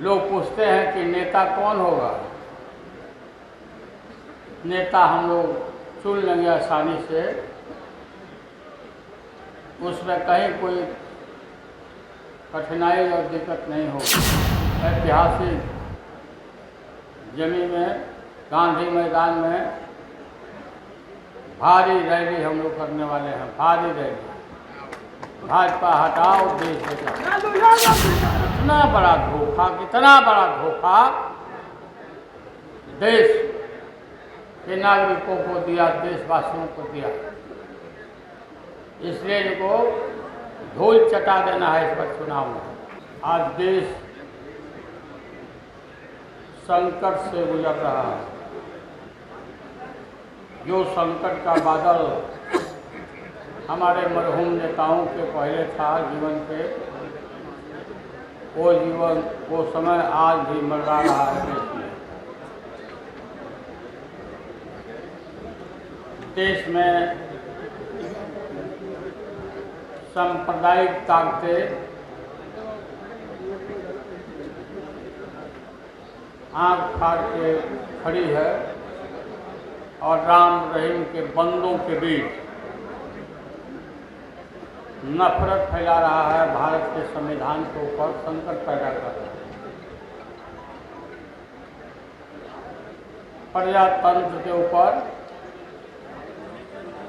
लोग पूछते हैं कि नेता कौन होगा। नेता हम लोग चुन लेंगे आसानी से, उसमें कहीं कोई कठिनाई और दिक्कत नहीं होगी। ऐतिहासिक जमीन में, गांधी मैदान में भारी रैली हम लोग करने वाले हैं। भारी रैली, भाजपा हटाओ देश बचाओ। इतना बड़ा धोखा, कितना बड़ा धोखा देश के नागरिकों को दिया, देशवासियों को दिया। इसलिए इनको धूल चटा देना है इस बार चुनाव में। आज देश संकट से गुजर रहा है। जो संकट का बादल हमारे मरहूम नेताओं के पहले था जीवन पे, वो समय आज भी मंडरा रहा है देश में। देश में सांप्रदायिक ताकतें आंख फाड़ के खड़ी है और राम रहीम के बंदों के बीच नफरत फैला रहा है। भारत के संविधान के ऊपर संकट पैदा कर रहा है। प्रजातंत्र के ऊपर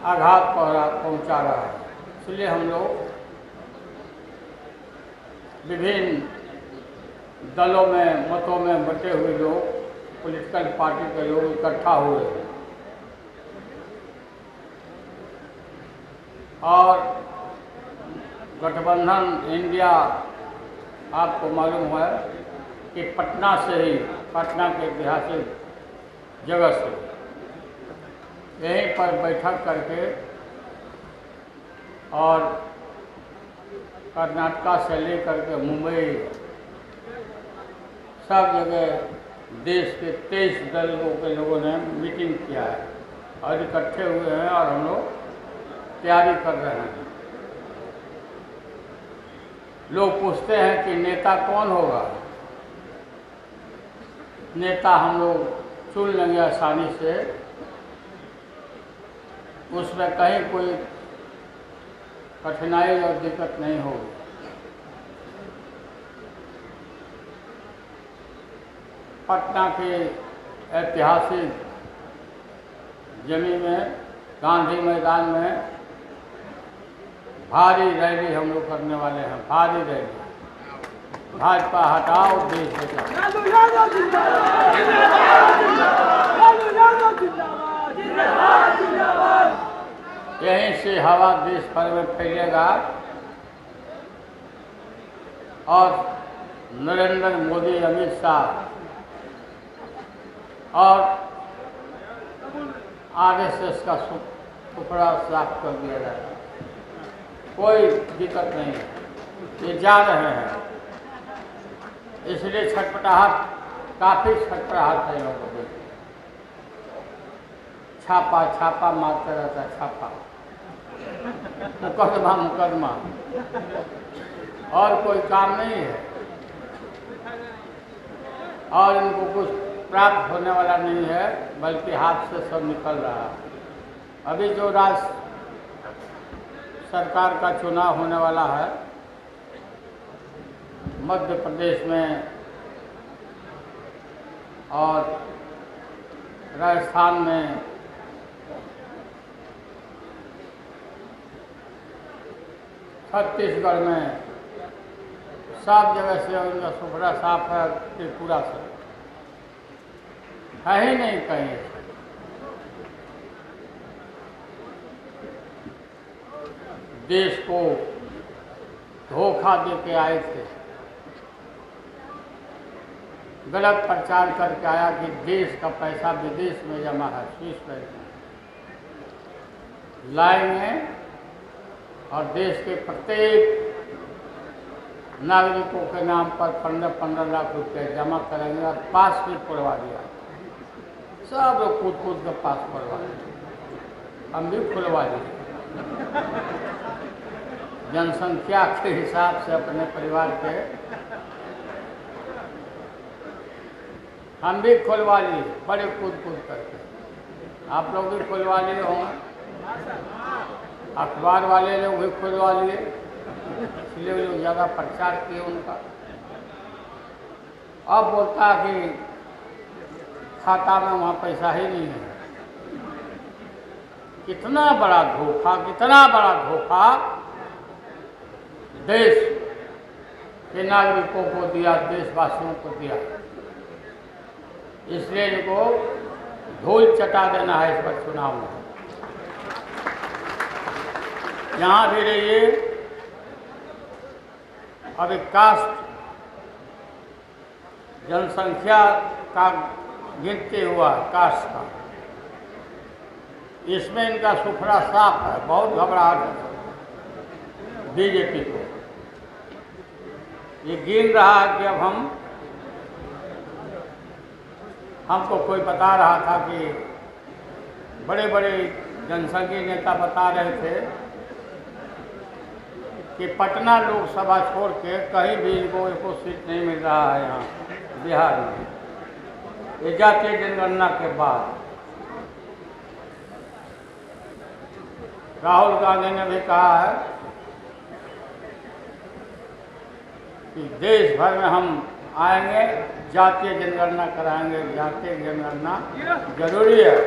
आघात पहुंचा रहा है। इसलिए हम लोग विभिन्न दलों में, मतों में बटे हुए लोग, पॉलिटिकल पार्टी के लोग इकट्ठा हुए और गठबंधन इंडिया, आपको मालूम है कि पटना से ही, पटना के ऐतिहासिक जगह से यहीं पर बैठक करके और कर्नाटका से लेकर के मुंबई, सब जगह देश के 23 दलों के लोगों ने मीटिंग किया है और इकट्ठे हुए हैं और हम लोग तैयारी कर रहे हैं। लोग पूछते हैं कि नेता कौन होगा। नेता हम लोग चुन लेंगे आसानी से, उसमें कहीं कोई कठिनाई और दिक्कत नहीं होगी। पटना के ऐतिहासिक जमीन में, गांधी मैदान में भारी रैली हम लोग करने वाले हैं। भारी रैली, भाजपा हटाओ देश बचाओ। यहीं से हवा देश भर में फैलेगा और नरेंद्र मोदी, अमित शाह और आरएसएस का टुकड़ा साफ कर दिया जाएगा। कोई दिक्कत नहीं है, ये जा रहे हैं। इसलिए छटपटाहट, काफ़ी छटपटाहट है लोगों को। छापा छापा मारता रहता है, छापा, मुकदमा मुकदमा, और कोई काम नहीं है और इनको कुछ प्राप्त होने वाला नहीं है, बल्कि हाथ से सब निकल रहा है। अभी जो राज्य सरकार का चुनाव होने वाला है मध्य प्रदेश में और राजस्थान में, छत्तीसगढ़ में, सब जगह से उनका सुपड़ा साफ है। त्रिपुरा से है ही नहीं कहीं। देश को धोखा दे के आए थे, गलत प्रचार करके आया कि देश का पैसा विदेश में जमा है, स्विस बैंक में लाएंगे और देश के प्रत्येक नागरिकों के नाम पर 15-15 लाख रुपए जमा करेंगे और पास भी खुलवा दिया। सब लोग कूद कूद के पास खुलवा दिए, हम भी खुलवा दिए। जनसंख्या के हिसाब से अपने परिवार के हम भी खुलवा लिए बड़े कूद कूद करके, आप लोग भी खुलवा लिए होंगे, अखबार वाले लोग भी खुलवा लिए, इसलिए लोग ज़्यादा प्रचार किए उनका। अब बोलता है कि खाता में वहाँ पैसा ही नहीं है। कितना बड़ा धोखा, कितना बड़ा धोखा देश के नागरिकों को दिया, देशवासियों को दिया। इसलिए इनको धूल चटा देना है इस बार चुनाव में। यहाँ भी रहिए, अभी कास्ट जनसंख्या का गिनते हुआ कास्ट का, इसमें इनका सुखड़ा साफ है, बहुत घबराहट है बीजेपी को। ये गिन रहा है कि अब हमको कोई बता रहा था कि बड़े बड़े जनसंघीय नेता बता रहे थे कि पटना लोकसभा छोड़ के कहीं भी इनको एको सीट नहीं मिल रहा है यहाँ बिहार में, ये जातीय जनगणना के बाद। राहुल गांधी ने भी कहा है कि देश भर में हम आएंगे, जातीय जनगणना कराएंगे, जातीय जनगणना जरूरी है।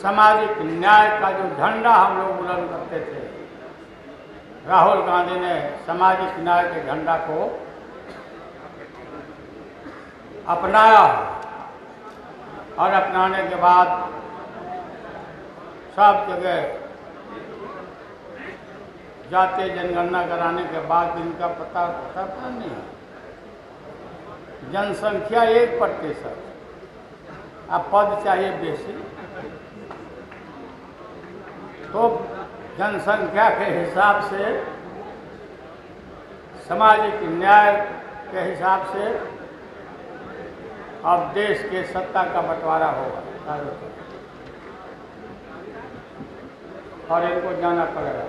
सामाजिक न्याय का जो झंडा हम लोग बुलंद करते थे, राहुल गांधी ने सामाजिक न्याय के झंडा को अपनाया, और अपनाने के बाद सब जगह जातीय जनगणना कराने के बाद इनका पता नहीं है। जनसंख्या 1%, अब पद चाहिए बेसी, तो जनसंख्या के हिसाब से, सामाजिक न्याय के हिसाब से अब देश के सत्ता का बंटवारा होगा और इनको जाना पड़ेगा।